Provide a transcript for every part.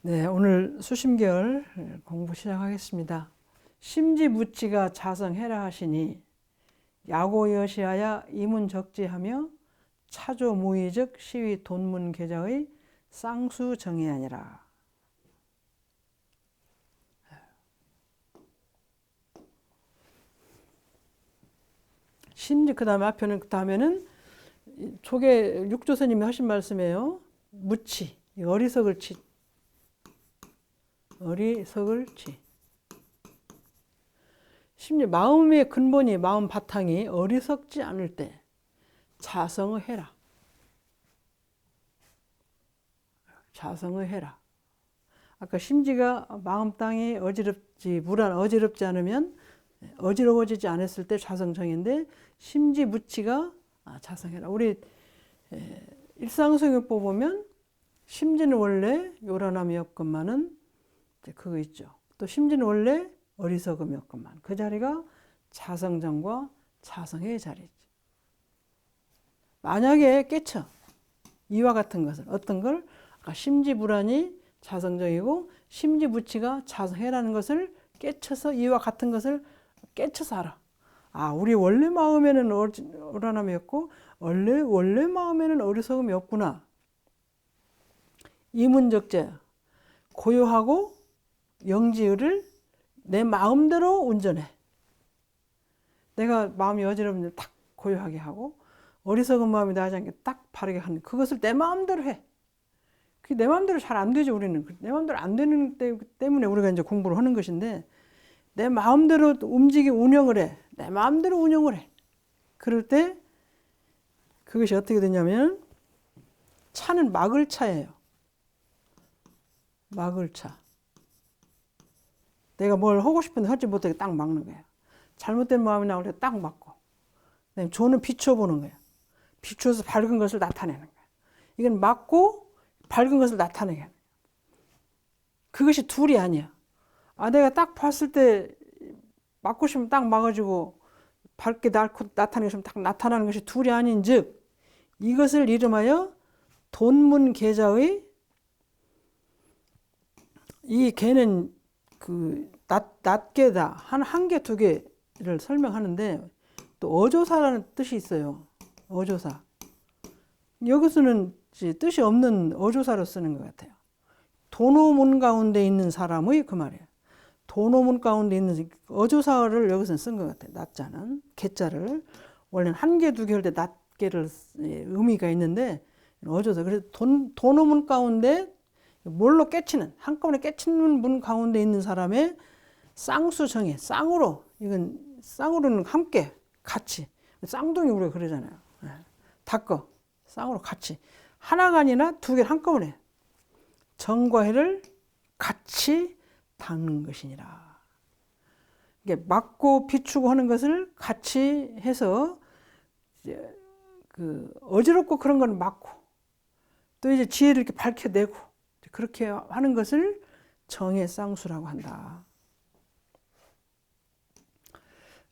네, 오늘 수심결 공부 시작하겠습니다. 심지무치가 자성해라 하시니 야고여시하야 이문적지하며 차조무의적 시위 돈문계자의 쌍수정의아니라. 심지 그 다음에는 초계 육조스님이 하신 말씀이에요. 무치, 어리석을 치. 심지어 마음의 근본이, 마음 바탕이 어리석지 않을 때 자성을 해라. 자성을 해라. 아까 심지가 마음 땅이 어지럽지 않으면, 어지러워지지 않았을 때 자성정인데, 심지무치가 자성해라. 우리 일상성역보 보면 심지는 원래 요란함이 없건만은 그거 있죠. 또 심지는 원래 어리석음이 없건만 그 자리가 자성정과 자성의 자리지. 만약에 깨쳐 이와 같은 것을, 어떤 걸 아까 심지불안이 자성정이고 심지무치가 자성해라는 것을 깨쳐서, 이와 같은 것을 깨쳐서 알아. 아, 우리 원래 마음에는 어란함이 없고 원래 마음에는 어리석음이 없구나. 이문적재, 고요하고 영지를 내 마음대로 운전해. 내가 마음이 어지러우면 딱 고요하게 하고, 어리석은 마음이 나지 않게 딱 바르게 하는, 그것을 내 마음대로 해. 그게 내 마음대로 잘 안 되죠, 우리는. 내 마음대로 안 되는 때문에 우리가 이제 공부를 하는 것인데, 내 마음대로 운영을 해. 내 마음대로 운영을 해. 그럴 때 그것이 어떻게 되냐면, 차는 막을 차예요. 막을 차. 내가 뭘 하고 싶은데 하지 못하게 딱 막는 거야. 잘못된 마음이 나올 때 딱 막고. 그다음에 조는 비춰보는 거야. 비춰서 밝은 것을 나타내는 거야. 이건 막고 밝은 것을 나타내게 하는 거야. 그것이 둘이 아니야. 아, 내가 딱 봤을 때 막고 싶으면 딱 막아주고 밝게 나타내고 싶으면 딱 나타나는 것이 둘이 아닌 즉, 이것을 이름하여 돈문계자의, 이 개는 그 낱개다, 한 개, 두 개를 설명하는데, 또 어조사라는 뜻이 있어요. 어조사. 여기서는 뜻이 없는 어조사로 쓰는 것 같아요. 도노문 가운데 있는 사람의, 그 말이에요. 도노문 가운데 있는 어조사를 여기서는 쓴 것 같아요. 낱자는, 개자를. 원래는 한 개, 두 개 할 때 낱개를 의미가 있는데, 어조사. 그래서 도노문 가운데 뭘로 깨치는, 한꺼번에 깨치는 문 가운데 있는 사람의 쌍수정의, 쌍으로, 이건 쌍으로는 함께, 같이. 쌍둥이 우리가 그러잖아요. 닦어. 쌍으로 같이. 하나가 아니라 두 개를 한꺼번에. 정과 해를 같이 닦는 것이니라. 이게 막고 비추고 하는 것을 같이 해서, 이제 어지럽고 그런 건 막고, 또 이제 지혜를 이렇게 밝혀내고, 그렇게 하는 것을 정의 쌍수라고 한다.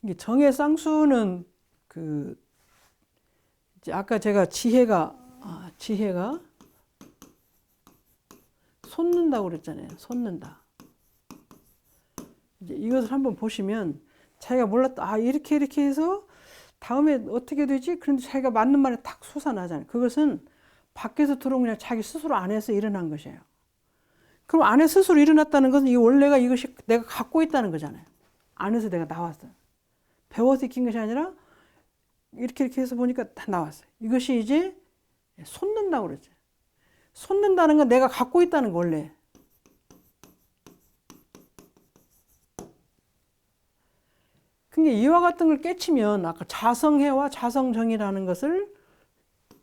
이게 정의 쌍수는 이제 아까 제가 지혜가 솟는다고 그랬잖아요. 솟는다. 이제 이것을 한번 보시면 자기가 몰랐다. 이렇게 해서 다음에 어떻게 되지? 그런데 자기가 맞는 말에 탁 솟아나잖아요. 그것은 밖에서 들어온 그냥 자기 스스로 안에서 일어난 것이에요. 그럼 안에 스스로 일어났다는 것은 이 원래가 이것이 내가 갖고 있다는 거잖아요. 안에서 내가 나왔어요. 배워서 익힌 것이 아니라 이렇게 해서 보니까 다 나왔어요. 이것이 이제 솟는다고 그러죠. 솟는다는 건 내가 갖고 있다는 거 원래. 그러니까 이와 같은 걸 깨치면 아까 자성해와 자성정이라는 것을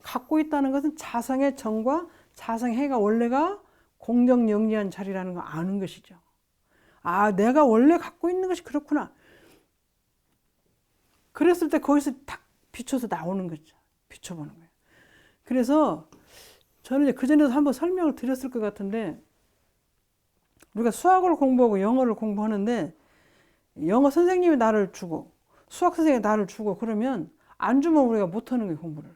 갖고 있다는 것은 자성의 정과 자성해가 원래가 공정영리한 자리라는 걸 아는 것이죠. 아, 내가 원래 갖고 있는 것이 그렇구나. 그랬을 때 거기서 딱 비춰서 나오는 거죠. 비춰보는 거예요. 그래서 저는 이제 그전에도 한번 설명을 드렸을 것 같은데, 우리가 수학을 공부하고 영어를 공부하는데, 영어 선생님이 나를 주고 수학 선생님이 나를 주고 그러면 안 주면 우리가 못하는 거예요, 공부를.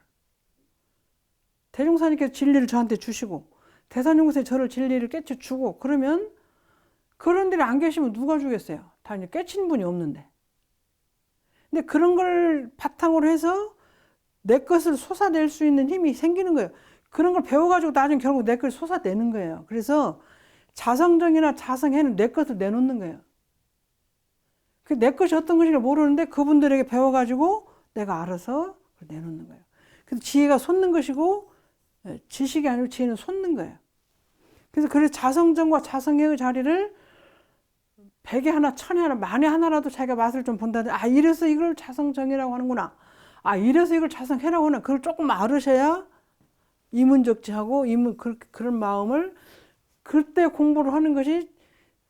대종사님께서 진리를 저한테 주시고 대산연구소에 저를 진리를 깨쳐주고 그러면 그런 데를 안 계시면 누가 주겠어요? 당연히 깨친 분이 없는데. 근데 그런 걸 바탕으로 해서 내 것을 솟아낼 수 있는 힘이 생기는 거예요. 그런 걸 배워가지고 나중에 결국 내 것을 솟아내는 거예요. 그래서 자성정이나 자성해는 내 것을 내놓는 거예요. 내 것이 어떤 것인지 모르는데 그분들에게 배워가지고 내가 알아서 내놓는 거예요. 그래서 지혜가 솟는 것이고 지식이 아니고 지혜는 솟는 거예요. 그래서 자성정과 자성해의 자리를 100에 하나, 1000에 하나, 만에 하나라도 자기가 맛을 좀 본다든지, 아, 이래서 이걸 자성정이라고 하는구나. 아, 이래서 이걸 자성해라고 하나. 그걸 조금 알으셔야 이문적지하고 그런 마음을 그때 공부를 하는 것이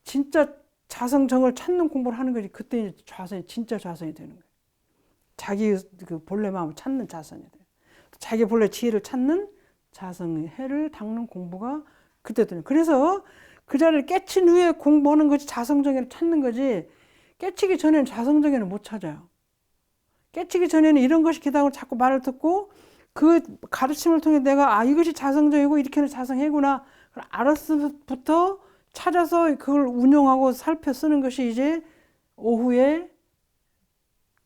진짜 자성정을 찾는 공부를 하는 것이 그때 진짜 자성이 되는 거예요. 자기 그 본래 마음을 찾는 자성이 돼요. 자기 본래 지혜를 찾는 자성해를 닦는 공부가 그때 되는 거예요. 그래서 그 자리를 깨친 후에 공부하는 것이 자성정의를 찾는 거지, 깨치기 전에는 자성정의는 못 찾아요. 깨치기 전에는 이런 것이 기다고 자꾸 말을 듣고 그 가르침을 통해 내가 아, 이것이 자성정이고 이렇게 하는 자성해구나 알았을부터 찾아서 그걸 운용하고 살펴 쓰는 것이 이제 오후에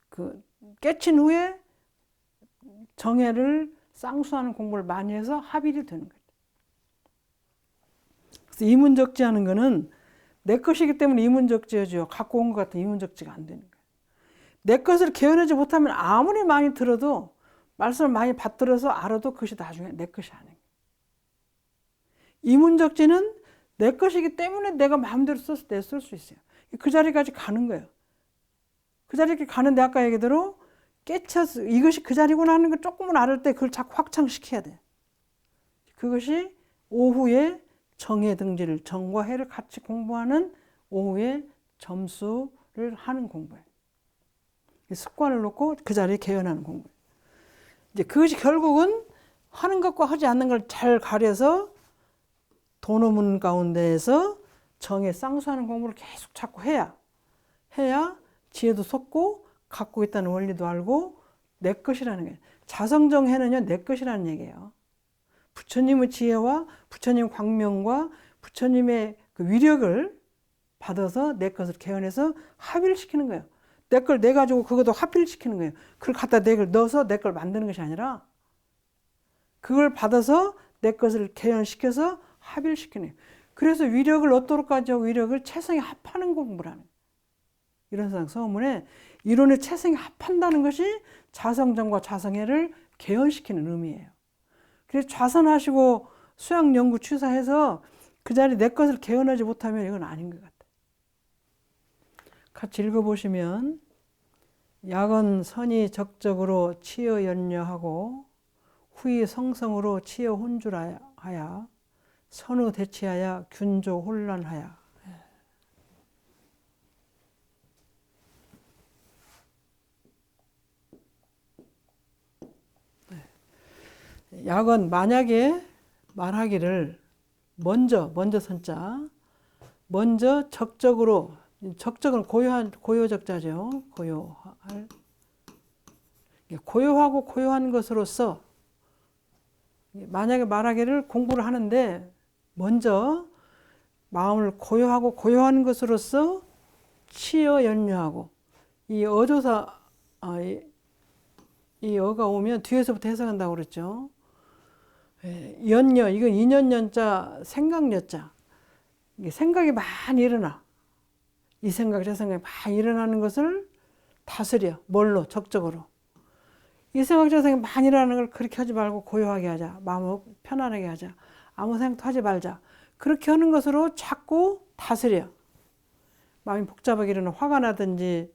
그 깨친 후에 정해를 쌍수하는 공부를 많이 해서 합일이 되는 거예요. 그래서 이문적지하는 거는 내 것이기 때문에 이문적지하죠. 갖고 온 것 같은 이문적지가 안 되는 거예요. 내 것을 개연하지 못하면 아무리 많이 들어도 말씀을 많이 받들어서 알아도 그것이 나중에 내 것이 아닌 거예요. 이문적지는 내 것이기 때문에 내가 마음대로 써서 쓸 수 있어요. 그 자리까지 가는 거예요. 그 자리까지 가는데 아까 얘기대로 깨쳐서 이것이 그 자리구나 하는 걸 조금은 알을 때 그걸 자꾸 확장시켜야 돼. 그것이 오후에 정해 등지를 정과 해를 같이 공부하는 오후에 점수를 하는 공부예요. 습관을 놓고 그 자리에 개연하는 공부예요. 이제 그것이 결국은 하는 것과 하지 않는 걸 잘 가려서 도노문 가운데에서 정에 쌍수하는 공부를 계속 자꾸 해야 지혜도 솟고 갖고 있다는 원리도 알고 내 것이라는 거예요. 자성정해는요, 내 것이라는 얘기예요. 부처님의 지혜와 부처님 광명과 부처님의 그 위력을 받아서 내 것을 개연해서 합의를 시키는 거예요. 내 걸 내 가지고 그것도 합의를 시키는 거예요. 그걸 갖다 내 걸 넣어서 내 걸 만드는 것이 아니라 그걸 받아서 내 것을 개연시켜서 합의를 시키는 거예요. 그래서 위력을 얻도록까지 하고 위력을 체성에 합하는 공부를 하는 거예요. 이런 상 서문에 이론의 체성에 합한다는 것이 자성정과 자성해를 개연시키는 의미예요. 그래서 좌선하시고 수양 연구 취사해서 그 자리 내 것을 개연하지 못하면 이건 아닌 것 같아요. 같이 읽어보시면 약은 선이 적적으로 치여 연려하고 후이 성성으로 치여 혼줄하야 선우 대치하야 균조 혼란하야. 약은 만약에 말하기를 먼저 선자 먼저 적적으로, 적적은 고요적자죠. 고요하고 고요한 것으로서 만약에 말하기를 공부를 하는데 먼저 마음을 고요하고 고요한 것으로서 치여 연려하고, 이 어조사 이 어가 오면 뒤에서부터 해석한다고 그랬죠. 연려, 이건 인연연자, 생각여자. 생각이 많이 일어나. 이 생각, 저 생각이 많이 일어나는 것을 다스려. 뭘로? 적적으로. 이 생각, 저 생각이 많이 일어나는 걸 그렇게 하지 말고 고요하게 하자. 마음을 편안하게 하자. 아무 생각도 하지 말자. 그렇게 하는 것으로 자꾸 다스려. 마음이 복잡하게 일어나 화가 나든지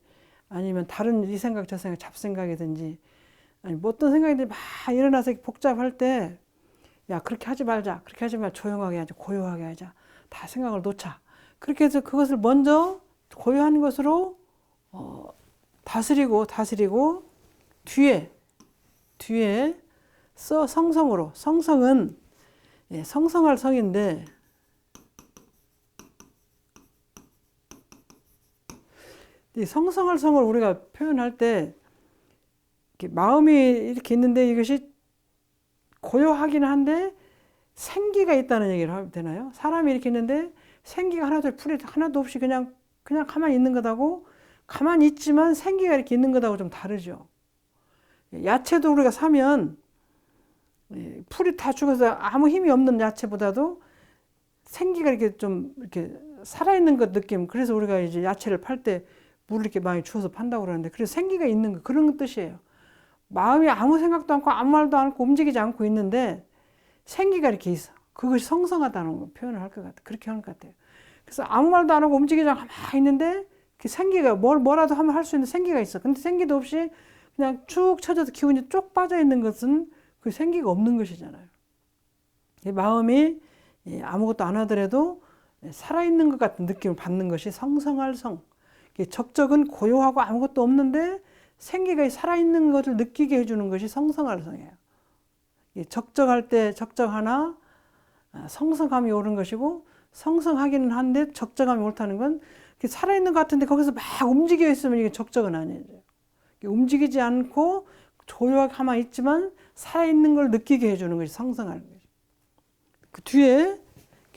아니면 다른 이 생각, 저 생각, 잡생각이든지 아니 뭐 어떤 생각이 막 일어나서 복잡할 때 야, 그렇게 하지 말자. 그렇게 하지 말자. 조용하게 하자. 고요하게 하자. 다 생각을 놓자. 그렇게 해서 그것을 먼저 고요한 것으로 다스리고 뒤에 성성으로. 성성은 성성할 성인데 이 성성할 성을 우리가 표현할 때 이렇게 마음이 이렇게 있는데 이것이 고요하긴 한데 생기가 있다는 얘기를 하면 되나요? 사람이 이렇게 있는데 생기가 하나도 풀이 하나도 없이 그냥 가만히 있는 것하고 가만히 있지만 생기가 이렇게 있는 것하고 좀 다르죠. 야채도 우리가 사면 풀이 다 죽어서 아무 힘이 없는 야채보다도 생기가 이렇게 좀 이렇게 살아있는 것 느낌. 그래서 우리가 이제 야채를 팔 때 물을 이렇게 많이 주어서 판다고 그러는데, 그래서 생기가 있는 거, 그런 뜻이에요. 마음이 아무 생각도 않고 아무 말도 않고 움직이지 않고 있는데 생기가 이렇게 있어. 그것이 성성하다는 거 표현을 할 것 같아. 그렇게 하는 것 같아요. 그래서 아무 말도 안 하고 움직이지 않고 가만히 있는데 그 생기가 뭐라도 하면 할 수 있는 생기가 있어. 근데 생기도 없이 그냥 쭉 쳐져서 기운이 쭉 빠져 있는 것은 그 생기가 없는 것이잖아요. 마음이 아무것도 안 하더라도 살아있는 것 같은 느낌을 받는 것이 성성할 성. 적적은 고요하고 아무것도 없는데 생기가 살아있는 것을 느끼게 해주는 것이 성성할 성이에요. 적적할 때 적적하나 성성함이 옳은 것이고, 성성하기는 한데 적적함이 옳다는 건 살아있는 것 같은데 거기서 막 움직여 있으면 이게 적적은 아니죠. 움직이지 않고 조용하게 가만히 있지만 살아있는 걸 느끼게 해주는 것이 성성하는 거죠. 그 뒤에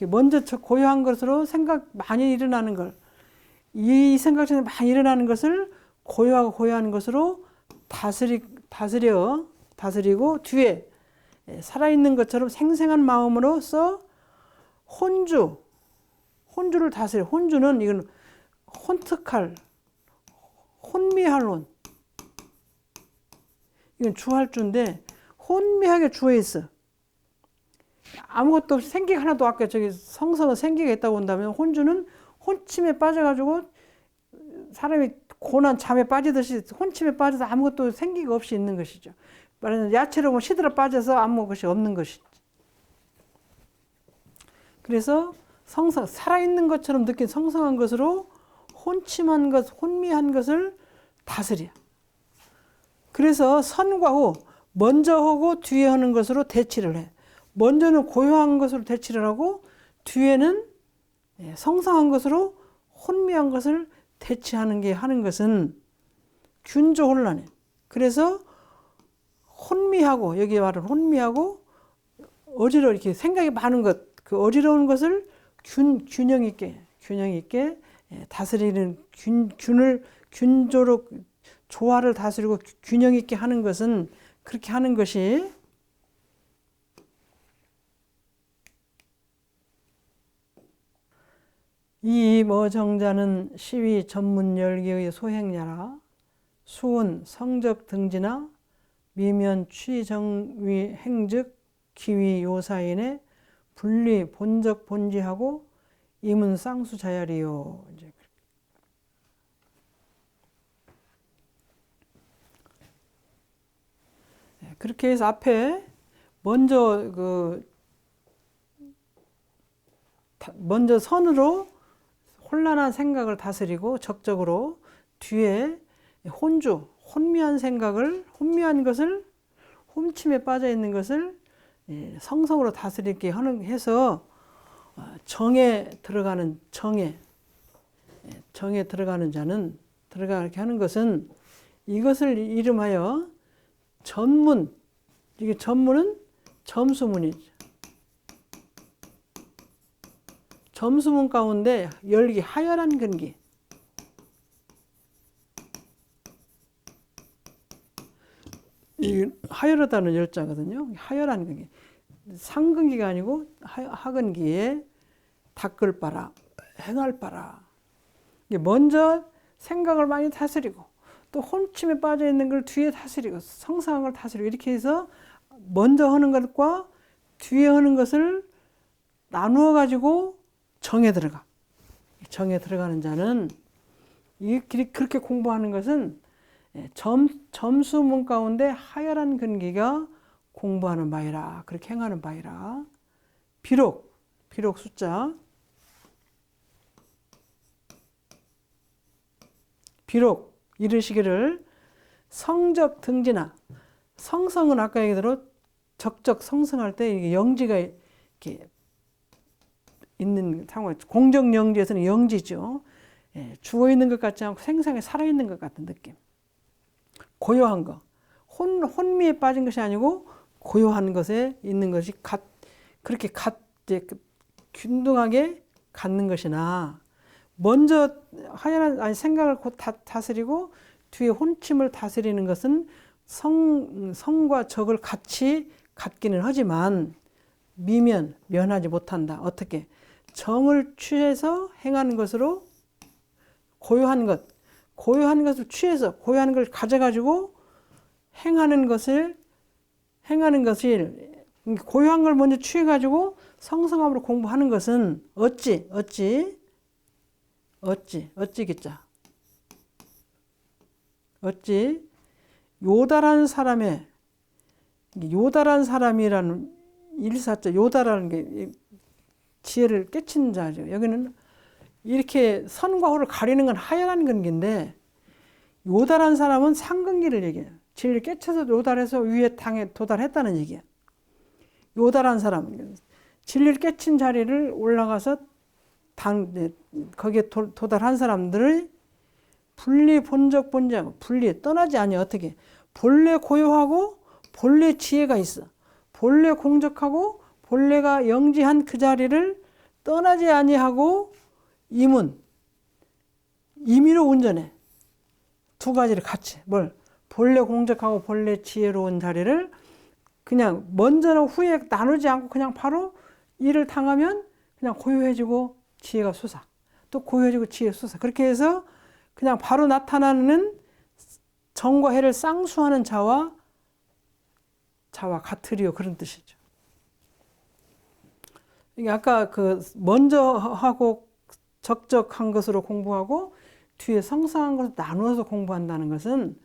먼저 고요한 것으로 생각 많이 일어나는 걸, 이 생각 중에 많이 일어나는 것을 고요하고 고요한 것으로 다스리고 뒤에 살아있는 것처럼 생생한 마음으로써 혼주를 다스려. 혼주는 이건 혼특할, 혼미할 혼. 이건 주할주인데 혼미하게 주어 있어. 아무것도 없이 생기가 하나도 아까 저기 성성은 생기가 있다고 본다면, 혼주는 혼침에 빠져가지고 사람이 고난 잠에 빠지듯이 혼침에 빠져서 아무것도 생기가 없이 있는 것이죠. 말하자면 야채로 보면 시들어 빠져서 아무것이 없는 것이죠. 그래서 성성, 살아있는 것처럼 느낀 성성한 것으로 혼침한 것, 혼미한 것을 다스려. 그래서 선과 후, 먼저 하고 뒤에 하는 것으로 대치를 해. 먼저는 고요한 것으로 대치를 하고 뒤에는 성성한 것으로 혼미한 것을 대치하는 게 하는 것은 균조혼란해. 그래서 혼미하고, 여기 말은 혼미하고 어지러워, 이렇게 생각이 많은 것, 그 어지러운 것을 균형 있게 다스리는 균조로 조화를 다스리고 균형 있게 하는 것은, 그렇게 하는 것이 이머정자는 시위 전문 열기의 소행자라 수운 성적 등지나 미면 취정위 행즉 기위 요사인의 분리 본적 본지하고 임은 쌍수자야리요. 이제 그렇게 해서 앞에 먼저 선으로 혼란한 생각을 다스리고 적적으로, 뒤에 혼미한 생각을, 혼미한 것을, 홈침에 빠져 있는 것을 성성으로 다스리게 해서 정에 들어가는 자는 들어가게 하는 것은, 이것을 이름하여 전문, 이게 전문은 점수문이죠. 점수문 가운데 열기, 하열한 근기. 이 하열하다는 열자거든요. 하열한 근기. 상근기가 아니고 하근기에 닦을 바라, 행할 바라. 먼저 생각을 많이 다스리고 또 혼침에 빠져 있는 걸 뒤에 다스리고 성상한 걸 다스리고, 이렇게 해서 먼저 하는 것과 뒤에 하는 것을 나누어 가지고 정에 들어가. 정에 들어가는 자는, 그렇게 공부하는 것은 점수문 가운데 하열한 근기가 공부하는 바이라, 그렇게 행하는 바이라. 비록 숫자, 비록 이르시기를 성적 등지나, 성성은 아까 얘기대로 적적 성성할 때 이게 영지가 이렇게 있는 상황, 공적 영지에서는 영지죠. 죽어 있는 것 같지 않고 생생하게 살아있는 것 같은 느낌. 고요한 거. 혼미에 빠진 것이 아니고 고요한 것에 있는 것이 그렇게 이제 균등하게 갖는 것이나 먼저 생각을 곧 다스리고 뒤에 혼침을 다스리는 것은 성과 적을 같이 갖기는 하지만 면하지 못한다. 어떻게? 정을 취해서 행하는 것으로 고요한 것을 취해서 고요한 걸 가져가지고 행하는 것을 고요한 걸 먼저 취해가지고 성성함으로 공부하는 것은 어찌겠자. 요달한 사람이라는 일사자, 요달하는 게 지혜를 깨친 자죠. 여기는 이렇게 선과 호를 가리는 건 하연한 근기인데, 요달한 사람은 상근기를 얘기해요. 진리를 깨쳐서 요달해서 위에 당에 도달했다는 얘기예요. 요달한 사람, 진리를 깨친 자리를 올라가서 거기에 도달한 사람들의 분리 본적 본자고, 분리 떠나지 아니야. 어떻게? 본래 고요하고 본래 지혜가 있어. 본래 공적하고 본래가 영지한 그 자리를 떠나지 아니하고 임의로 운전해. 두 가지를 같이. 본래 공적하고 본래 지혜로운 자리를 그냥 먼저나 후에 나누지 않고 그냥 바로 일을 당하면 그냥 고요해지고 지혜가 솟아. 또 고요해지고 지혜 솟아. 그렇게 해서 그냥 바로 나타나는 정과 해를 쌍수하는 자와 같으리요. 그런 뜻이죠. 이게 아까 먼저 하고 적적한 것으로 공부하고 뒤에 성성한 것으로 나누어서 공부한다는 것은,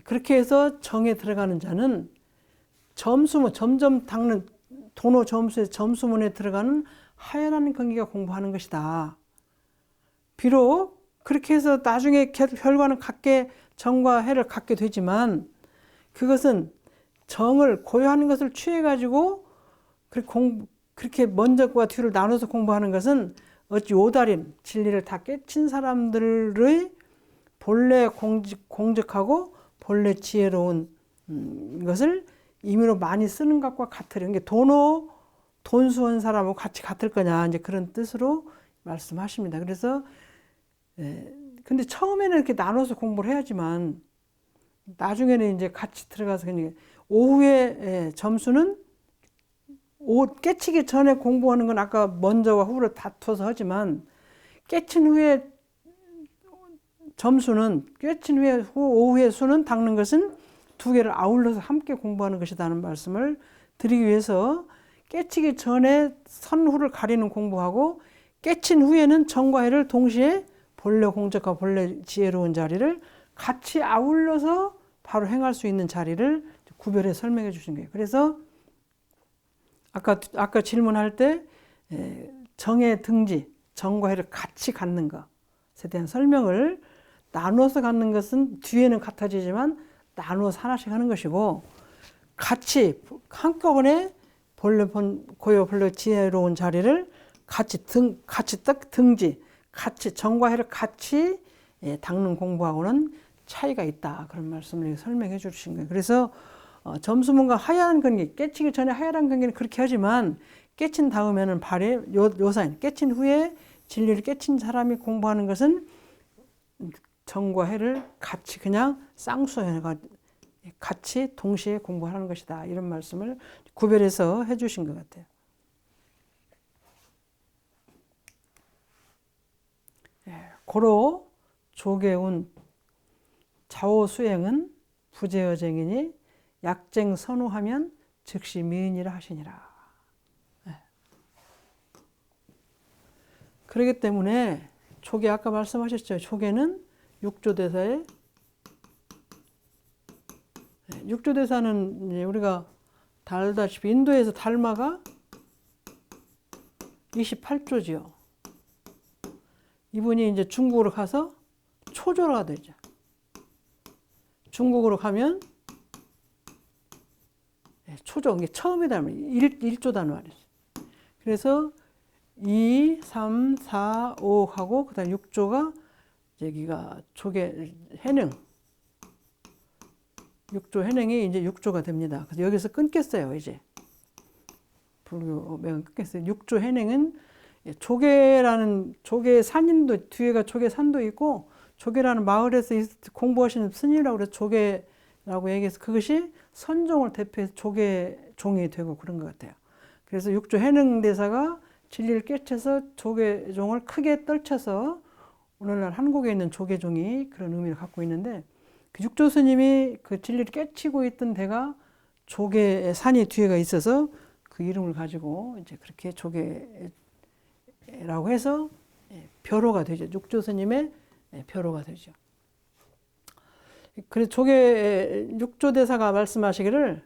그렇게 해서 정에 들어가는 자는 점점 닦는 도노 점수의 점수문에 들어가는 하연한 근기가 공부하는 것이다. 비록 그렇게 해서 나중에 결과는 같게 정과 해를 갖게 되지만, 그것은 정을 고요하는 것을 취해가지고 그렇게 먼저과 뒤를 나눠서 공부하는 것은 어찌 요달인 진리를 다 깨친 사람들의 본래 공적하고 본래 지혜로운 것을 임의로 많이 쓰는 것과 같으려. 그러니까 돈수한 사람하고 같이 같을 거냐, 이제 그런 뜻으로 말씀하십니다. 그래서 근데 처음에는 이렇게 나눠서 공부를 해야지만 나중에는 이제 같이 들어가서 그냥 오후에 점수는 깨치기 전에 공부하는 건 아까 먼저와 후를 다투어서 하지만, 깨친 후에 오후의 수는 닦는 것은 두 개를 아울러서 함께 공부하는 것이라는 말씀을 드리기 위해서, 깨치기 전에 선후를 가리는 공부하고 깨친 후에는 정과 해를 동시에 본래 공적과 본래 지혜로운 자리를 같이 아울러서 바로 행할 수 있는 자리를 구별해 설명해 주신 거예요. 그래서 아까 질문할 때 정의 등지, 정과 해를 같이 갖는 것에 대한 설명을, 나누어서 갖는 것은 뒤에는 같아지지만 나누어서 하나씩 하는 것이고, 같이 한꺼번에 고요 본래 지혜로운 자리를 같이 등지, 같이 정과 해를 같이 닦는 공부하고는 차이가 있다. 그런 말씀을 설명해 주신 거예요. 그래서 점수문과 하얀 근기, 깨치기 전에 하얀 근기는 그렇게 하지만 깨친 다음에는 요사인, 깨친 후에 진리를 깨친 사람이 공부하는 것은 정과 해를 같이 그냥 쌍수해가 같이 동시에 공부하는 것이다. 이런 말씀을 구별해서 해주신 것 같아요. 고로 조계운 좌우수행은 부재여쟁이니 약쟁 선우하면 즉시 미인이라 하시니라. 그렇기 때문에 조계, 아까 말씀하셨죠. 조계는 육조대사의, 육조대사는 우리가 달다시피 인도에서 달마가 28조지요. 이분이 이제 중국으로 가서 초조가 되죠. 중국으로 가면 초조, 이게 처음이다. 1조단 말이죠. 그래서 2, 3, 4, 5 하고 그 다음 6조가 여기가 조계 해능, 6조 해능이 이제 6조가 됩니다. 그래서 여기서 끊겠어요. 이제 불교 맥은 끊겼어요. 육조 해능은 조계라는 조계 산인도 뒤에가 조계 산도 있고 조계라는 마을에서 공부하시는 스님이라고 그래서 조계라고 얘기해서 그것이 선종을 대표해서 조계종이 되고 그런 것 같아요. 그래서 육조 해능 대사가 진리를 깨쳐서 조계종을 크게 떨쳐서 오늘날 한국에 있는 조계종이 그런 의미를 갖고 있는데 그 육조 스님이 그 진리를 깨치고 있던 데가 조계 산이 뒤에가 있어서 그 이름을 가지고 이제 그렇게 조계라고 해서 벼로가 되죠. 육조 스님의 벼로가 되죠. 그래서 육조 대사가 말씀하시기를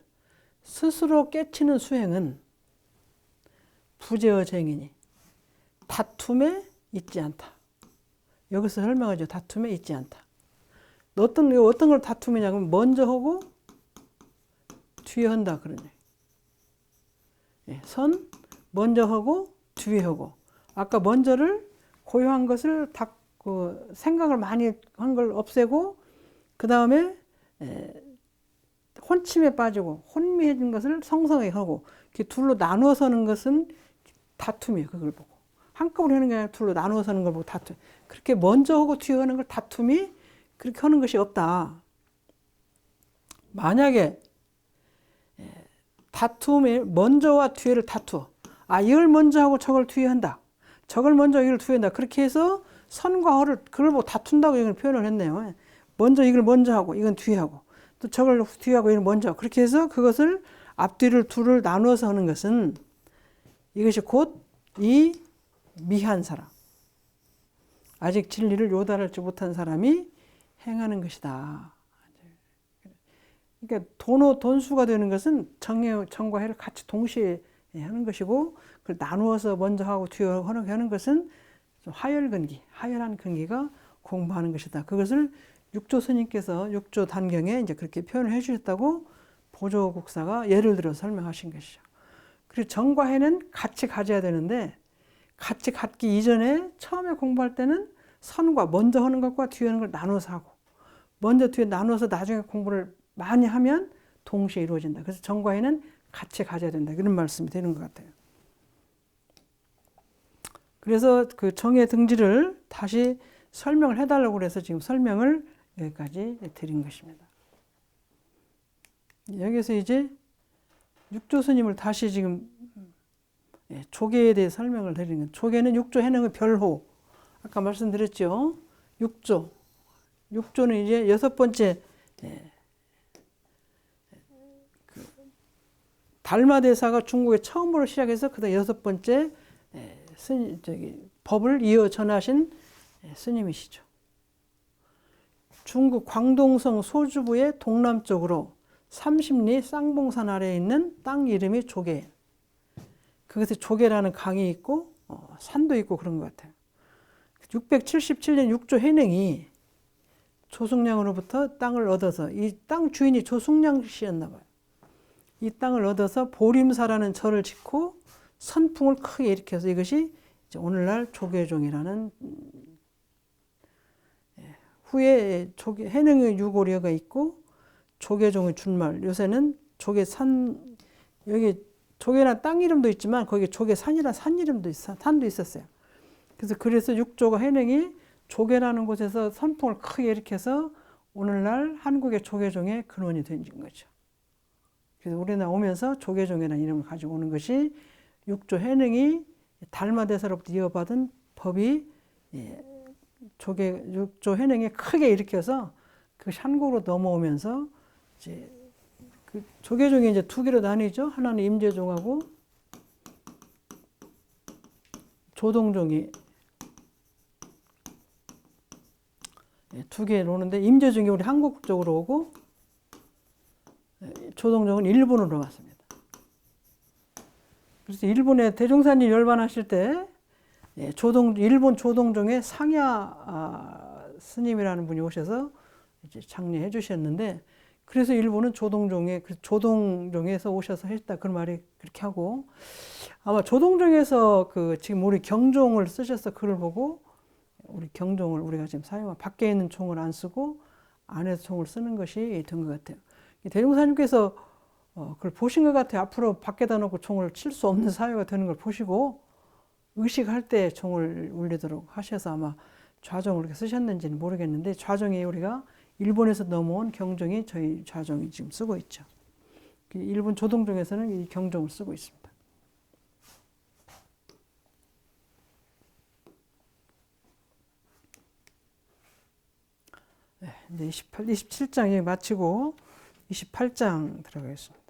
스스로 깨치는 수행은 부재어쟁이니 다툼에 있지 않다. 여기서 설명하죠. 다툼에 있지 않다. 어떤 걸 다툼이냐면 먼저 하고 뒤에 한다 그러네. 선 먼저 하고 뒤에 하고 아까 먼저를 고요한 것을 생각을 많이 한 걸 없애고 그 다음에 혼침에 빠지고 혼미해진 것을 성성하게 하고 이렇게 둘로 나누어 서는 것은 다툼이에요. 그걸 보고 한꺼번에 하는 게 아니라 둘로 나누어 서는 걸 보고 다툼. 그렇게 먼저 하고 뒤에 하는 걸 다툼이 그렇게 하는 것이 없다. 만약에 다툼이 먼저와 뒤에를 다투어. 이걸 먼저 하고 저걸 뒤에 한다. 저걸 먼저 이걸 뒤에 한다. 그렇게 해서 선과 허를 그걸 보고 다툰다고 이걸 표현을 했네요. 먼저 이걸 먼저 하고 이건 뒤에 하고 또 저걸 뒤에 하고 이걸 먼저 하고 그렇게 해서 그것을 앞뒤를 둘을 나누어서 하는 것은 이것이 곧 이 미한 사람 아직 진리를 요달하지 못한 사람이 행하는 것이다. 그러니까 돈수가 되는 것은 정과 해를 같이 동시에 하는 것이고 그걸 나누어서 먼저 하고 뒤에 하는 것은 하열한 근기가 공부하는 것이다. 그것을 육조 스님께서 육조 단경에 이제 그렇게 표현을 해주셨다고 보조국사가 예를 들어 설명하신 것이죠. 그리고 정과 해는 같이 가져야 되는데 같이 갖기 이전에 처음에 공부할 때는 선과 먼저 하는 것과 뒤에 하는 걸 나눠서 하고 먼저 뒤에 나눠서 나중에 공부를 많이 하면 동시에 이루어진다. 그래서 정과 해는 같이 가져야 된다. 이런 말씀이 되는 것 같아요. 그래서 그 정의 등지를 다시 설명을 해달라고 그래서 지금 설명을 여기까지 드린 것입니다. 여기서 이제 육조 스님을 다시 지금 조계에 대해 설명을 드리는 거예요. 조계는 육조 해능의 별호. 아까 말씀드렸죠. 육조는 이제 여섯 번째 달마대사가 중국에 처음으로 시작해서 그다음 여섯 번째 법을 이어 전하신 스님이시죠. 중국 광동성 소주부의 동남쪽으로 30리 쌍봉산 아래에 있는 땅 이름이 조계. 그것에 조계라는 강이 있고 산도 있고 그런 것 같아요. 677년 육조 해능이 조숙량으로부터 땅을 얻어서 이 땅 주인이 조숙량 씨였나 봐요. 이 땅을 얻어서 보림사라는 절을 짓고 선풍을 크게 일으켜서 이것이 이제 오늘날 조계종이라는 후에 해능의 유고려가 있고 조계종의 준말. 요새는 조계산 여기 조계란 땅 이름도 있지만 거기 조계산이라는 산 이름도 산도 있었어요. 그래서 육조가 해능이 조계라는 곳에서 선풍을 크게 일으켜서 오늘날 한국의 조계종의 근원이 된 거죠. 그래서 우리나라 오면서 조계종이라는 이름을 가지고 오는 것이 육조 해능이 달마대사로부터 이어받은 법이 육조 해능이 크게 일으켜서 그것이 한국으로 넘어오면서 이제 그 조계종이 이제 두 개로 나뉘죠. 하나는 임제종하고 조동종이 두 개로 오는데 임제종이 우리 한국 쪽으로 오고 조동종은 일본으로 왔습니다. 그래서 일본의 대종사님 열반하실 때 일본 조동종의 상야 스님이라는 분이 오셔서 이제 장례해 주셨는데 그래서 일본은 조동종에서 오셔서 했다 그런 말이 그렇게 하고 아마 조동종에서 그 지금 우리 경종을 쓰셔서 글을 보고 우리 경종을 우리가 지금 사용한 밖에 있는 총을 안 쓰고 안에서 총을 쓰는 것이 된 것 같아요. 대종사님께서 그걸 보신 것 같아요. 앞으로 밖에다 놓고 종을 칠 수 없는 사회가 되는 걸 보시고 의식할 때 종을 울리도록 하셔서 아마 좌종을 이렇게 쓰셨는지는 모르겠는데, 좌종이 우리가 일본에서 넘어온 경종이 저희 좌종이 지금 쓰고 있죠. 일본 조동종에서는 이 경종을 쓰고 있습니다. 네, 이제 27장 마치고 28장 들어가겠습니다.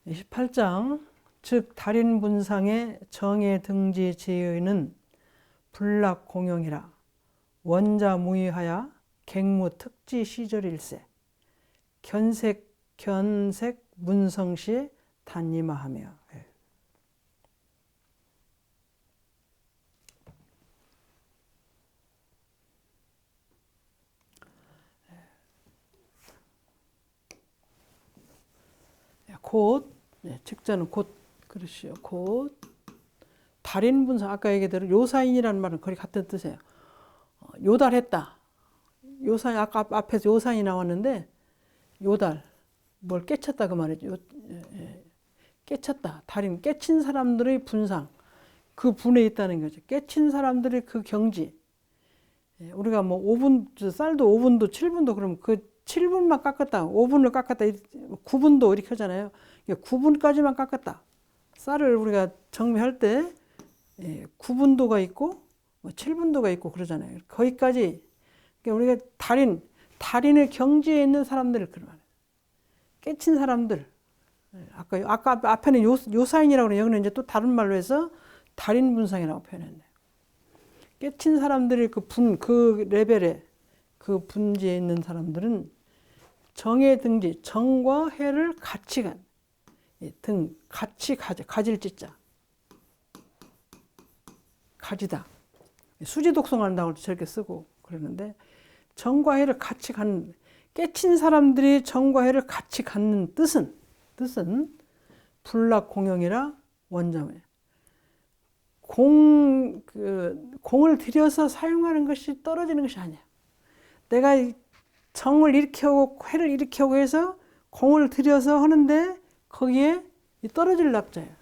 28장, 즉 달인분상의 정의 등지 제의는 불락공용이라 원자무의하야 객무특지 시절일세 견색 문성시 단임하하며. 예. 곧, 직자는 곧, 그러시오. 곧, 달인분상, 아까 얘기대로 요사인이라는 말은 거의 같은 뜻이에요. 요달했다. 요사인, 아까 앞에서 요사인이 나왔는데, 요달, 뭘 깨쳤다 그 말이죠. 깨쳤다. 달인, 깨친 사람들의 분상, 그 분에 있다는 거죠. 깨친 사람들의 그 경지. 우리가 뭐 5분, 쌀도 5분도 7분도 그러면 그 7분만 깎았다, 5분을 깎았다, 9분도 이렇게 하잖아요. 9분까지만 깎았다. 쌀을 우리가 정미할 때 9분도가 있고 7분도가 있고 그러잖아요. 거기까지 우리가 달인의 경지에 있는 사람들을 그러면 깨친 사람들. 아까 앞에는 요사인이라고 그래요. 여기는 이제 또 다른 말로 해서 달인분상이라고 표현했네요. 깨친 사람들이 그 레벨에, 그 분지에 있는 사람들은 정의 등지, 정과 해를 같이 같이 가질 지자. 가지다. 수지독성한다고 저렇게 쓰고 그러는데, 정과 해를 같이 갖는, 깨친 사람들이 정과 해를 같이 갖는 뜻은 불락공용이라 원자매. 공을 들여서 사용하는 것이 떨어지는 것이 아니야. 내가 정을 이렇게 하고 해를 이렇게 하고 해서 공을 들여서 하는데 거기에 떨어질 낙자예요.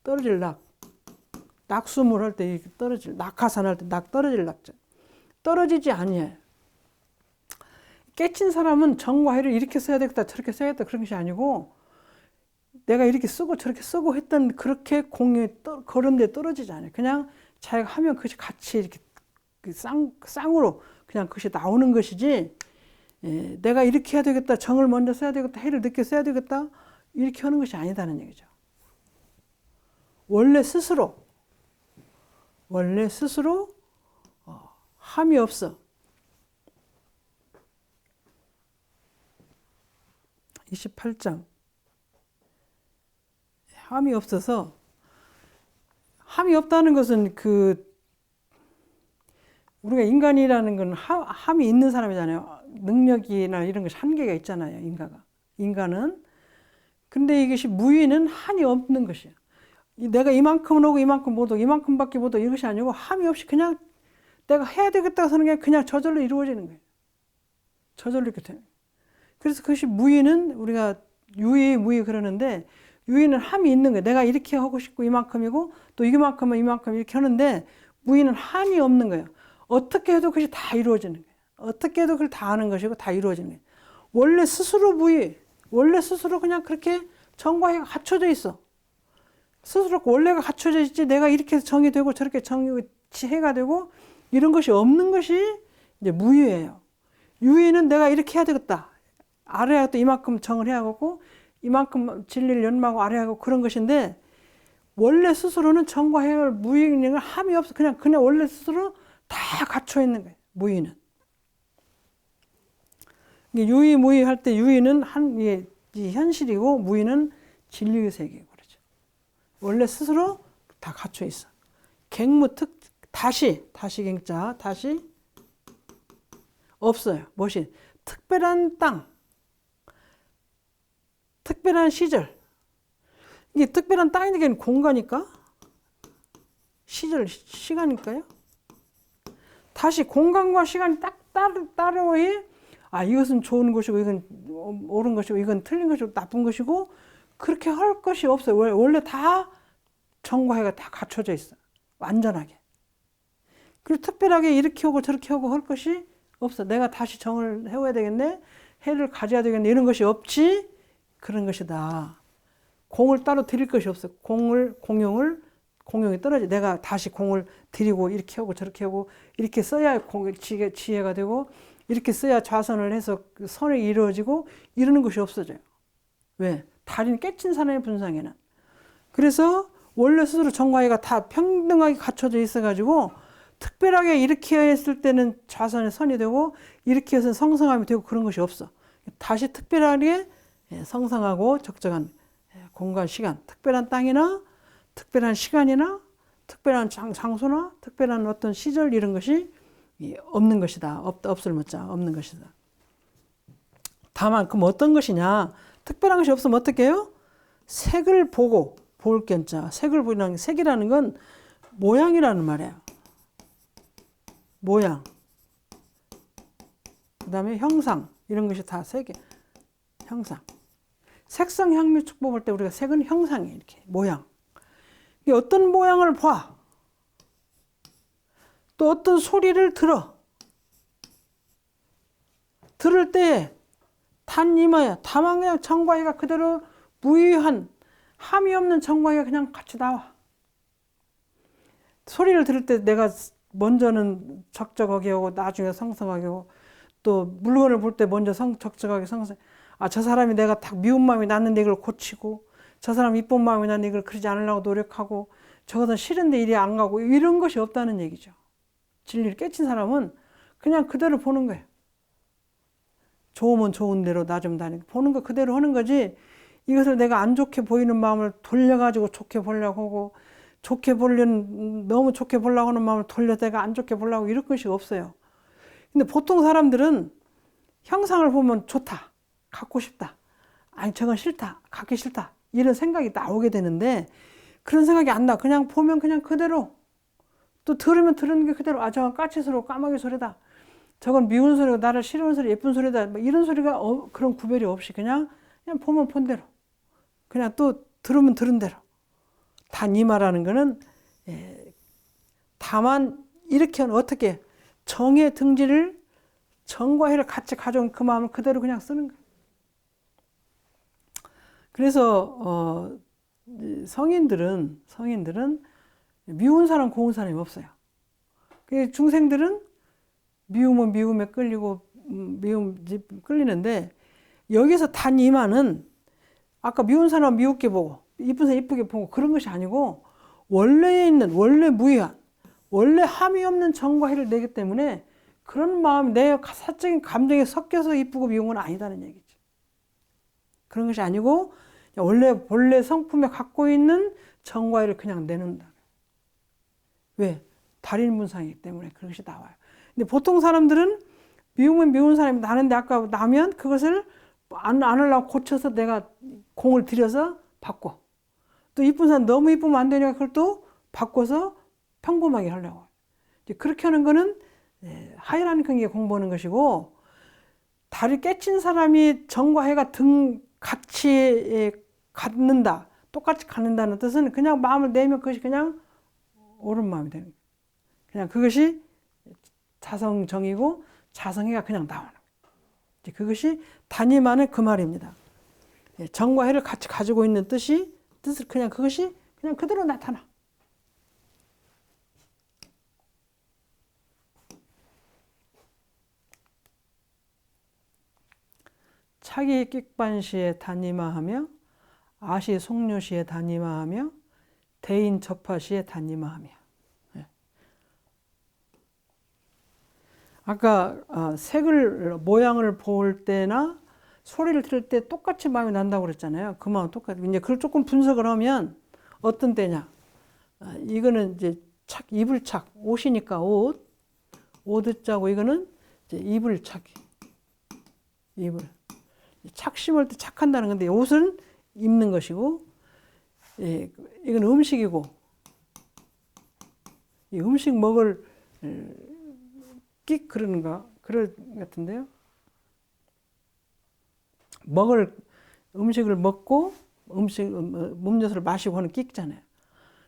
떨어질 낙수물 할 때 떨어질, 낙하산 할 때 떨어질 낙자. 떨어지지 아니에요. 깨친 사람은 정과 해를 이렇게 써야 되겠다, 저렇게 써야겠다 그런 것이 아니고, 내가 이렇게 쓰고 저렇게 쓰고 했던 그렇게 공이 그런 데 떨어지지 않아요. 그냥 자기가 하면 그것이 같이 이렇게 쌍으로 그냥 그것이 나오는 것이지, 내가 이렇게 해야 되겠다, 정을 먼저 써야 되겠다, 해를 늦게 써야 되겠다 이렇게 하는 것이 아니다는 얘기죠. 원래 스스로 함이 없어. 28장. 함이 없어서, 함이 없다는 것은 우리가 인간이라는 건 함이 있는 사람이잖아요. 능력이나 이런 것이 한계가 있잖아요. 인간은. 근데 이것이 무의는 한이 없는 것이에요. 내가 이만큼은 오고 이만큼 못 오고 이만큼밖에 못 오고 이것이 아니고, 함이 없이 그냥 내가 해야 되겠다고 하는 게 그냥 저절로 이루어지는 거예요. 저절로 이렇게 되는 거예요. 그래서 그것이 무의는, 우리가 유의, 무의 그러는데, 유의는 함이 있는 거예요. 내가 이렇게 하고 싶고 이만큼이고 또 이만큼은 이만큼 이렇게 하는데, 무의는 함이 없는 거예요. 어떻게 해도 그것이 다 이루어지는 거예요. 어떻게 해도 그걸 다 하는 것이고 다 이루어지는 거예요. 원래 스스로 무의, 원래 스스로 그냥 그렇게 정과 해가 갖춰져 있어. 스스로 원래가 갖춰져 있지, 내가 이렇게 정이 되고 저렇게 해가 되고 이런 것이 없는 것이 이제 무의예요. 유의는 내가 이렇게 해야 되겠다, 아래야 또 이만큼 정을 해야 하고 이만큼 진리를 연마하고 아래야 하고 그런 것인데, 원래 스스로는 정과 해를 무의는 함이 없어. 그냥 원래 스스로 다 갖춰 있는 거예요. 무의는. 유의, 무의 할 때 유의는 현실이고 무의는 진리의 세계고 그러죠. 원래 스스로 다 갖춰 있어. 다시 갱자, 다시 없어요. 무엇이? 특별한 땅, 특별한 시절. 이게 특별한 땅이니까 공간일까? 시간일까요? 다시 공간과 시간이 딱 따로이 이것은 좋은 것이고 이건 옳은 것이고 이건 틀린 것이고 나쁜 것이고 그렇게 할 것이 없어요. 원래 다 정과해가 다 갖춰져 있어. 완전하게. 그리고 특별하게 이렇게 하고 저렇게 하고 할 것이 없어. 내가 다시 정을 해와야 되겠네. 해를 가져야 되겠네. 이런 것이 없지. 그런 것이다. 공을 따로 드릴 것이 없어. 공용이 떨어지. 내가 다시 공을 드리고 이렇게 하고 저렇게 하고 이렇게 써야 지혜가 되고 이렇게 써야 좌선을 해서 선이 이루어지고 이러는 것이 없어져요. 왜? 달인 깨친 사람의 분상에는. 그래서 원래 스스로 정과의가 다 평등하게 갖춰져 있어가지고 특별하게 이렇게 했을 때는 좌선의 선이 되고 이렇게 해서 성성함이 되고 그런 것이 없어. 다시 특별하게 성성하고 적정한 공간, 시간, 특별한 땅이나 특별한 시간이나 특별한 장소나 특별한 어떤 시절 이런 것이 없는 것이다. 없을 못자 없는 것이다. 다만 그럼 어떤 것이냐? 특별한 것이 없으면 어떻게 해요? 색을 보고 볼 견자. 색이라는 건 모양이라는 말이에요. 모양. 그 다음에 형상. 이런 것이 다 색이 형상. 색상 향미 축복 볼 때 우리가 색은 형상이 이렇게 모양. 어떤 모양을 봐. 또 어떤 소리를 들어. 들을 때 단 이마야. 다만 그냥 정과의가 그대로 무의한 함이 없는 정과의가 그냥 같이 나와. 소리를 들을 때 내가 먼저는 적적하게 하고 나중에 성성하게 하고 또 물건을 볼 때 먼저 적적하게 성성. 저 사람이 내가 딱 미운 마음이 났는데 이걸 고치고 저 사람 이쁜 마음이 났는데 이걸 그러지 않으려고 노력하고 저것은 싫은데 이리 안 가고 이런 것이 없다는 얘기죠. 진리를 깨친 사람은 그냥 그대로 보는 거예요. 좋으면 좋은 대로 나 좀 다니고 보는 거 그대로 하는 거지 이것을 내가 안 좋게 보이는 마음을 돌려가지고 좋게 보려고 하고 너무 좋게 보려고 하는 마음을 돌려 내가 안 좋게 보려고 이럴 것이 없어요. 근데 보통 사람들은 형상을 보면 좋다. 갖고 싶다. 아니 저건 싫다. 갖기 싫다. 이런 생각이 나오게 되는데 그런 생각이 안 나. 그냥 보면 그냥 그대로. 또 들으면 들은 게 그대로. 저건 까칠스러워 까마귀 소리다. 저건 미운 소리고 나를 싫어하는 소리 예쁜 소리다. 뭐 이런 소리가 그런 구별이 없이 그냥 보면 본 대로. 그냥 또 들으면 들은 대로. 단 이 말하는 거는 다만 이렇게 하는 어떻게 정의 등지를 정과 해를 같이 가져온 그 마음을 그대로 그냥 쓰는 거예요. 그래서 성인들은 미운 사람 고운 사람이 없어요. 중생들은 미움은 미움에 끌리고 끌리는데 여기서 단 이만은 아까 미운 사람 미웃게 보고 이쁜 사람 이쁘게 보고 그런 것이 아니고 원래 무의한 원래 함이 없는 정과 해를 내기 때문에 그런 마음이 내 사적인 감정에 섞여서 이쁘고 미운 건 아니다는 얘기죠. 그런 것이 아니고 원래 성품에 갖고 있는 정과를 그냥 내는다. 왜? 달인 분상이기 때문에 그것이 나와요. 근데 보통 사람들은 미우면 미운 사람이 나는데 아까 나면 그것을 안 하려고 고쳐서 내가 공을 들여서 바꿔. 또 이쁜 사람 너무 이쁘면 안 되니까 그걸 또 바꿔서 평범하게 하려고. 이제 그렇게 하는 거는 하이라는 경기에 공부하는 것이고 달이 깨친 사람이 정과 해가 같이 갖는다. 똑같이 갖는다는 뜻은 그냥 마음을 내면 그것이 그냥 옳은 마음이 되는 거예요. 그냥 그것이 자성정이고 자성해가 그냥 나오는 거예요. 그것이 단임하는 그 말입니다. 정과 해를 같이 가지고 있는 뜻을 그냥 그것이 그냥 그대로 나타나. 차기 끽반시에 단임하하며 아시 속료시에 단임하하며 대인 접하시에 단임하하며. 아까 모양을 볼 때나 소리를 들을 때 똑같이 마음이 난다고 그랬잖아요. 그 마음 똑같이. 이제 그걸 조금 분석을 하면 어떤 때냐. 이거는 이제 이불착, 옷이니까 옷을 짜고 이거는 이제 이불착. 이불. 착 심을 때 착한다는 건데 옷은 입는 것이고 이건 음식이고 이 음식 먹을 끽 그러는가 그럴 같은데요. 먹을 음식을 먹고 음료수를 마시고 하는 끼잖아요.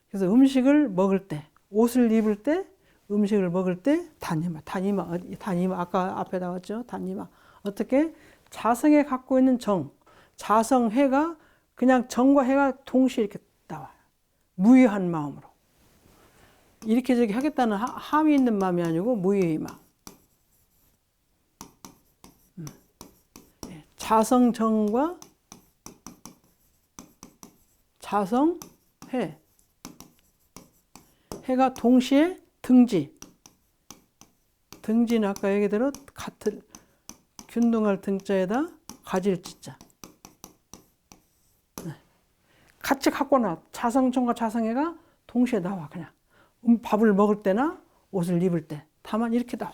그래서 음식을 먹을 때, 옷을 입을 때, 음식을 먹을 때 단니마, 단니마 아까 앞에 나왔죠. 단니마. 어떻게 자성에 갖고 있는 정, 자성해가 그냥 정과 해가 동시에 이렇게 나와요. 무의한 마음으로. 이렇게 저렇게 하겠다는 함이 있는 마음이 아니고 무의의 마음. 자성정과 자성해. 해가 동시에 등지. 등지는 아까 얘기대로 같은 균등할 등자에다 가질 지자. 같이 갖고 나. 자성정과 자성해가 동시에 나와 그냥. 밥을 먹을 때나 옷을 입을 때 다만 이렇게 나와.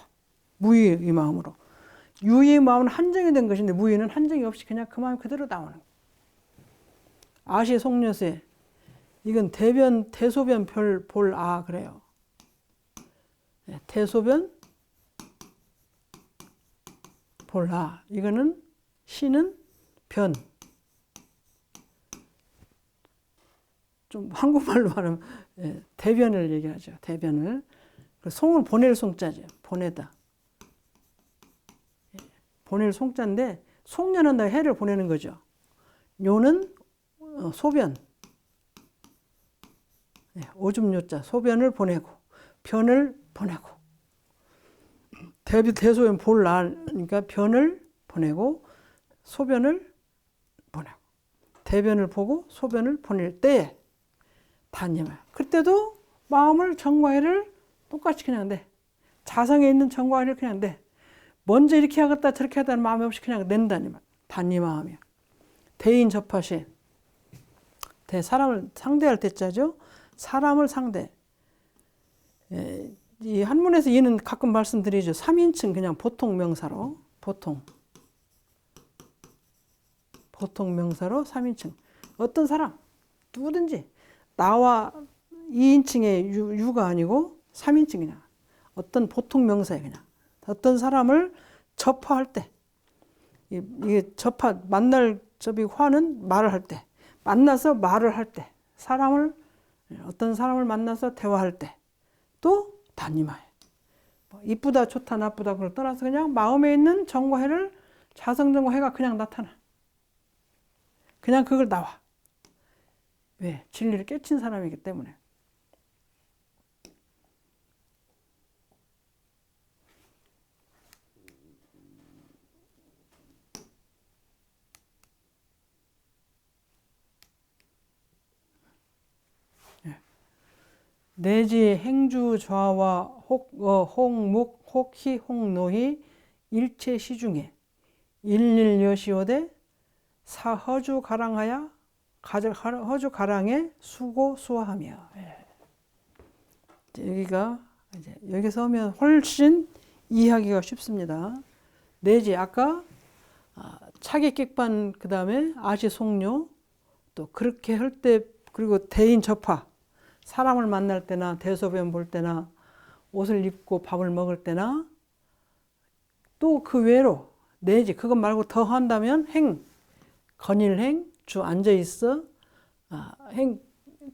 무의의 마음으로. 유의의 마음은 한정이 된 것인데 무의는 한정이 없이 그냥 그 마음 그대로 나오는 거예요. 아시 속녀세. 이건 대소변 볼아 그래요. 대소변 볼아. 이거는 시는 변. 좀 한국말로 하면 대변을 얘기하죠. 대변을. 송은 보낼 송자죠. 보내다. 보낼 송자인데 송년은 다 해를 보내는 거죠. 뇨는 소변. 오줌 요자 소변을 보내고 변을 보내고 대소변 볼라니까 변을 보내고 소변을 보내고 대변을 보고 소변을 보낼 때에 단념을. 그때도 마음을 정과해를 똑같이 그냥 돼. 자성에 있는 정과해를 그냥 돼. 먼저 이렇게 하겠다 저렇게 하다는 마음이 없이 그냥 낸다니 단니 마음이야. 대인 접하시. 사람을 상대할 때자죠. 사람을 상대. 이 한문에서 이는 가끔 말씀드리죠. 3인칭 그냥 보통 명사로. 보통 명사로 3인칭. 어떤 사람 누구든지 나와 2인칭의 유가 아니고 3인칭 그냥. 어떤 보통 명사에 그냥. 어떤 사람을 접할 때. 이게 만날 화는 말을 할 때. 만나서 말을 할 때. 어떤 사람을 만나서 대화할 때. 또 단니마에. 이쁘다 좋다 나쁘다 그걸 떠나서 그냥 마음에 있는 정과 해를 자성정과 해가 그냥 나타나. 그냥 그걸 나와. 왜? 진리를 깨친 사람이기 때문에. 내지 행주 좌와 홍묵 혹희 홍노희 일체 시중에 일일여시오되 사허주 가랑하야 허주 가랑에 수고 수화하며. 여기서 하면 훨씬 이해하기가 쉽습니다. 내지 아까 차기 객반 그 다음에 아시 속료 또 그렇게 할 때 그리고 대인 접하 사람을 만날 때나 대소변 볼 때나 옷을 입고 밥을 먹을 때나 또 그 외로 내지 그것 말고 더 한다면 건일행 주 앉아있어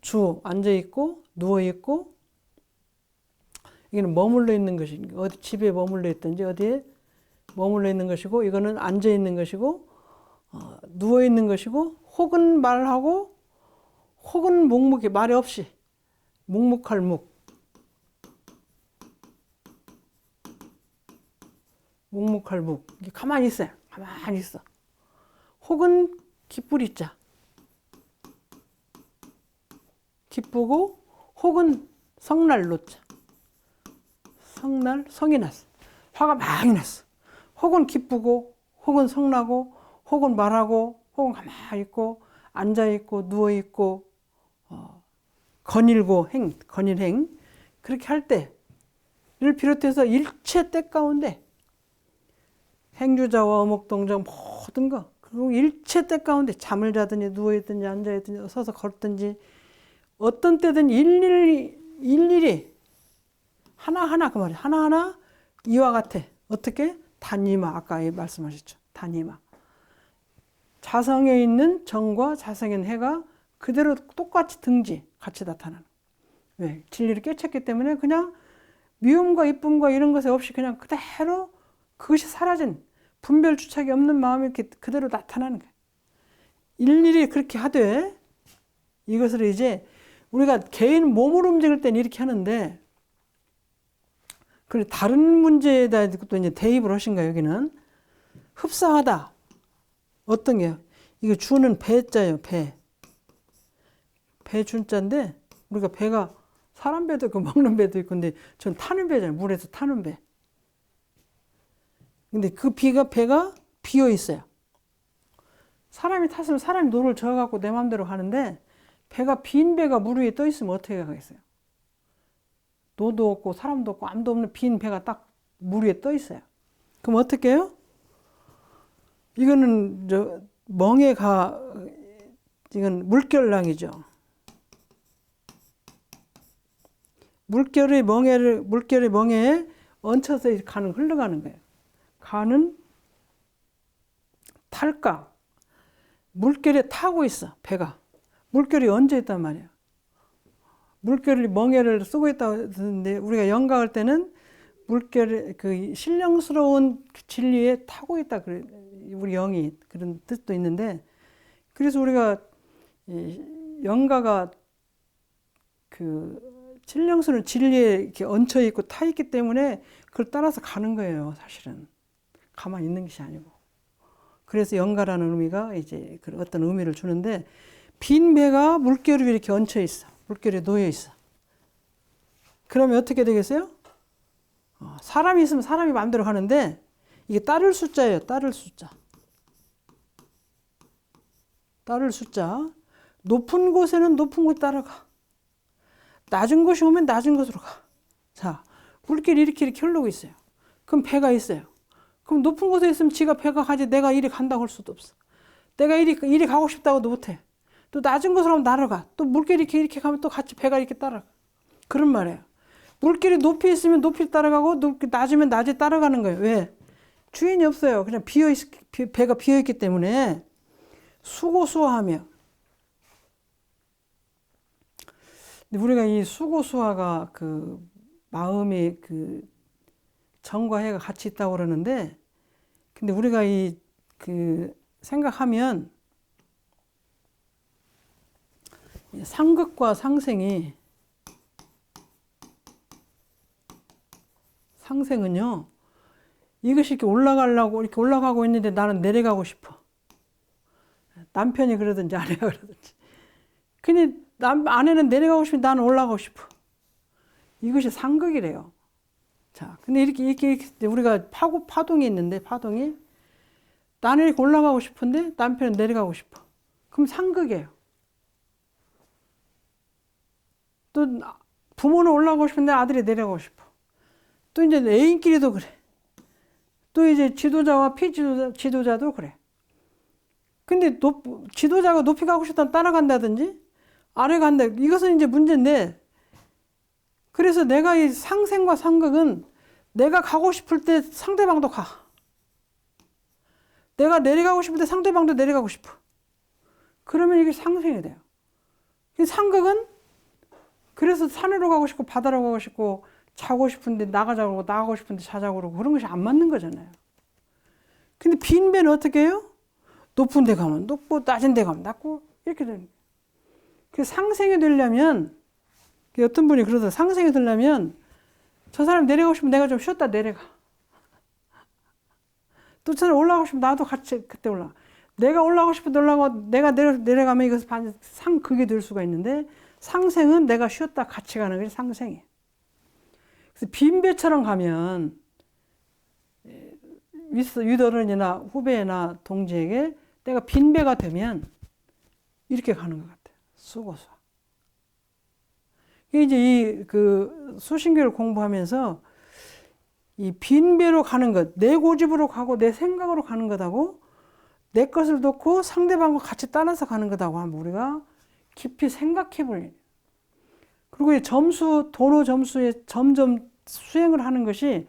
주 앉아있고 누워있고 이거는 머물러 있는 것이 어디 집에 머물러 있든지 어디에 머물러 있는 것이고 이거는 앉아있는 것이고 누워있는 것이고 혹은 말하고 혹은 묵묵히 말이 없이 묵묵할 묵 묵묵할 묵 가만히 있어요. 가만히 있어. 혹은 기쁘리자 기쁘고 혹은 성날 놓자 성날 성이 났어. 화가 많이 났어. 혹은 기쁘고 혹은 성나고 혹은 말하고 혹은 가만히 있고 앉아있고 누워있고 건일고 건일행 그렇게 할 때를 비롯해서 일체 때 가운데 행주자와 어목동정 모든 거 그리고 일체 때 가운데 잠을 자든지 누워있든지 앉아있든지 서서 걷든지 어떤 때든 일일이 하나하나 그 말이에요. 하나하나 이와 같아. 어떻게? 단니마 아까 말씀하셨죠. 단니마 자성에 있는 정과 자성에 있는 해가 그대로 똑같이 등지 같이 나타나는. 왜? 진리를 깨쳤기 때문에 그냥 미움과 이쁨과 이런 것에 없이 그냥 그대로 그것이 사라진 분별 주착이 없는 마음이 이렇게 그대로 나타나는 거예요. 일일이 그렇게 하되 이것을 이제 우리가 개인 몸으로 움직일 때는 이렇게 하는데 그리고 다른 문제에다 또 이제 대입을 하신 거예요. 여기는 흡사하다. 어떤 게요? 이거 주는 배자예요. 배. 배 준자인데 우리가 배가 사람 배도 있고 먹는 배도 있고 근데 전 타는 배잖아요. 물에서 타는 배. 근데 그 배가 비어 있어요. 사람이 탔으면 사람이 노를 저어갖고 내 마음대로 가는데 빈 배가 물 위에 떠 있으면 어떻게 가겠어요? 노도 없고 사람도 없고 아무도 없는 빈 배가 딱 물 위에 떠 있어요. 그럼 어떻게 해요? 이거는 이건 물결랑이죠. 물결의 멍에에 얹혀서 흘러가는 거예요. 가는 탈까? 물결에 타고 있어, 배가. 물결이 얹어 있단 말이에요. 물결이 멍에를 쓰고 있다고 했는데 우리가 영가할 때는 물결의 그 신령스러운 진리에 타고 있다. 우리 영이 그런 뜻도 있는데 그래서 우리가 영가가 그 신령스러운 진리에 이렇게 얹혀 있고 타 있기 때문에 그걸 따라서 가는 거예요. 사실은 가만히 있는 것이 아니고. 그래서 영가라는 의미가 이제 어떤 의미를 주는데 빈 배가 물결 위에 이렇게 얹혀 있어. 물결에 놓여 있어. 그러면 어떻게 되겠어요? 사람이 있으면 사람이 마음대로 하는데 이게 따를 숫자예요. 따를 숫자. 따를 숫자. 높은 곳에는 높은 곳 따라가. 낮은 곳이 오면 낮은 곳으로 가. 자, 물길이 이렇게 흐르고 있어요. 그럼 배가 있어요. 그럼 높은 곳에 있으면 지가 배가 가지 내가 이리 간다고 할 수도 없어. 내가 이리 가고 싶다고도 못해. 또 낮은 곳으로 가면 날아가. 또 물길이 이렇게 가면 또 같이 배가 이렇게 따라가. 그런 말이에요. 물길이 높이 있으면 높이 따라가고 낮으면 낮에 따라가는 거예요. 왜? 주인이 없어요. 그냥 배가 비어있기 때문에 수고수화하며. 근데 우리가 이 수고수화가 그 마음이 그 정과 해가 같이 있다고 그러는데 근데 우리가 생각하면 상극과 상생은요 이것이 이렇게 이렇게 올라가고 있는데 나는 내려가고 싶어. 남편이 그러든지 아내가 그러든지. 근데 아내는 내려가고 싶으면 나는 올라가고 싶어. 이것이 상극이래요. 자, 근데 이렇게 우리가 파동이 있는데 파동이 나는 이렇게 올라가고 싶은데 남편은 내려가고 싶어. 그럼 상극이에요. 또 부모는 올라가고 싶은데 아들이 내려가고 싶어. 또 이제 애인끼리도 그래. 또 이제 지도자와 피지도자도 그래. 근데 지도자가 높이 가고 싶다면 따라간다든지 아래 간다. 이것은 이제 문제인데 그래서 내가 이 상생과 상극은 내가 가고 싶을 때 상대방도 가. 내가 내려가고 싶을 때 상대방도 내려가고 싶어. 그러면 이게 상생이 돼요. 상극은 그래서 산으로 가고 싶고 바다로 가고 싶고 자고 싶은데 나가자고 그러고 나가고 싶은데 자자고 그러고 그런 것이 안 맞는 거잖아요. 근데 빈 배는 어떻게 해요? 높은 데 가면 높고 낮은 데 가면 낮고 이렇게 되는 거예요. 그래서 상생이 되려면 어떤 분이 그러더라고요. 상생이 되려면 저 사람 내려가고 싶으면 내가 좀 쉬었다 내려가. 또 저 사람 올라가고 싶으면 나도 같이 그때 올라가. 내가 올라가고 싶은데 올라가고 내가 내려가면 이것은 상극이 될 수가 있는데 상생은 내가 쉬었다 같이 가는 것이 상생이에요. 그래서 빈 배처럼 가면 윗어른이나 후배나 동지에게 내가 빈 배가 되면 이렇게 가는 것 같아요. 수고수화. 이제 수신교를 공부하면서 이 빈 배로 가는 것, 내 고집으로 가고 내 생각으로 가는 것하고 내 것을 놓고 상대방과 같이 따라서 가는 것하고 한번 우리가 깊이 생각해 볼 일. 그리고 이 도노 점수에 점점 수행을 하는 것이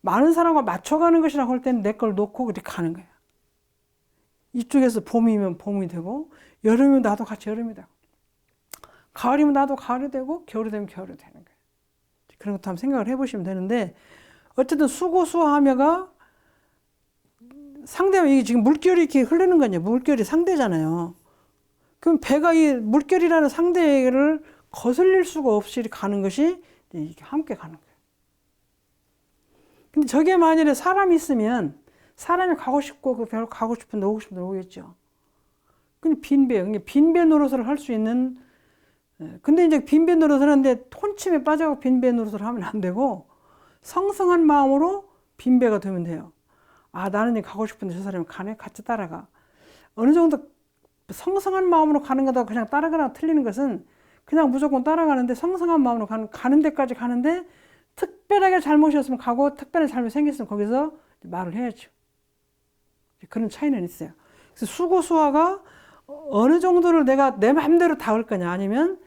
많은 사람과 맞춰가는 것이라고 할 때는 내 걸 놓고 그렇게 가는 거예요. 이쪽에서 봄이면 봄이 되고 여름이면 나도 같이 여름이 되고 가을이면 나도 가을이 되고 겨울이 되면 겨울이 되는 거예요. 그런 것도 한번 생각을 해보시면 되는데 어쨌든 수고수화하며가 상대가 이게 지금 물결이 이렇게 흐르는 거냐 물결이 상대잖아요. 그럼 배가 이 물결이라는 상대를 거슬릴 수가 없이 가는 것이 이렇게 함께 가는 거예요. 근데 저게 만일에 사람이 있으면 사람이 가고 싶고 그 배로 가고 싶은데 오고 싶은데 오겠죠. 근데 빈배 노릇을 할 수 있는 근데 이제 빈배 노릇을 하는데 혼침에 빠져서 빈배 노릇을 하면 안 되고 성성한 마음으로 빈배가 되면 돼요. 아 나는 가고 싶은데 저 사람이 가네 같이 따라가. 어느 정도 성성한 마음으로 가는 거다 그냥 따라가나 틀리는 것은 그냥 무조건 따라가는데 성성한 마음으로 가는 데까지 가는데 특별하게 잘못이었으면 가고 특별하게 잘못 생겼으면 거기서 말을 해야죠. 그런 차이는 있어요. 그래서 수고수화가 어느 정도를 내가 내 마음대로 닿을 거냐 아니면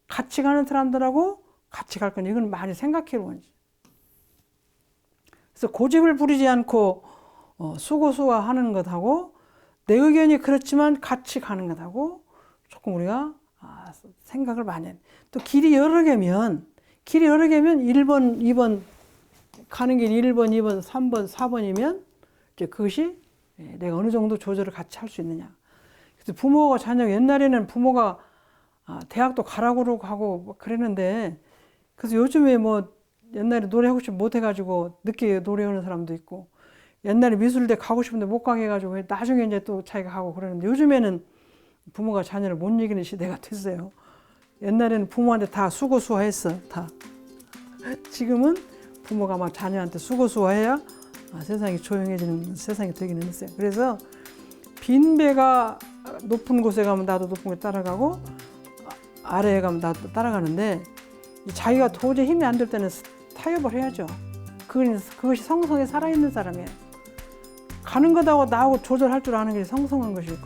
같이 가는 사람들하고 같이 갈 거냐 이건 많이 생각해 보는 거지. 그래서 고집을 부리지 않고 수고수화하는 것하고 내 의견이 그렇지만 같이 가는 것하고 조금 우리가 생각을 많이 해. 또 길이 여러 개면 1번, 2번 가는 길 1번, 2번, 3번, 4번이면 이제 그것이 내가 어느 정도 조절을 같이 할 수 있느냐. 그래서 부모가 자녀 옛날에는 부모가 대학도 가라고 하고 그랬는데 그래서 요즘에 뭐 옛날에 노래하고 싶으면 못 해가지고 늦게 노래하는 사람도 있고 옛날에 미술대 가고 싶은데 못 가게 해가지고 나중에 이제 또 자기가 가고 그러는데 요즘에는 부모가 자녀를 못 이기는 시대가 됐어요. 옛날에는 부모한테 다 수고수화했어. 다. 지금은 부모가 막 자녀한테 수고수화해야 세상이 조용해지는 세상이 되기는 했어요. 그래서 빈배가 높은 곳에 가면 나도 높은 곳에 따라가고 아래에 가면 나도 따라가는데 자기가 도저히 힘이 안 될 때는 타협을 해야죠. 그것이 성성에 살아있는 사람이에요. 가는 것하고 나하고 조절할 줄 아는 게 성성한 것이고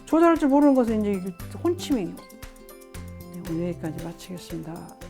조절할 줄 모르는 것은 이제 혼침이에요. 오늘 여기까지 마치겠습니다.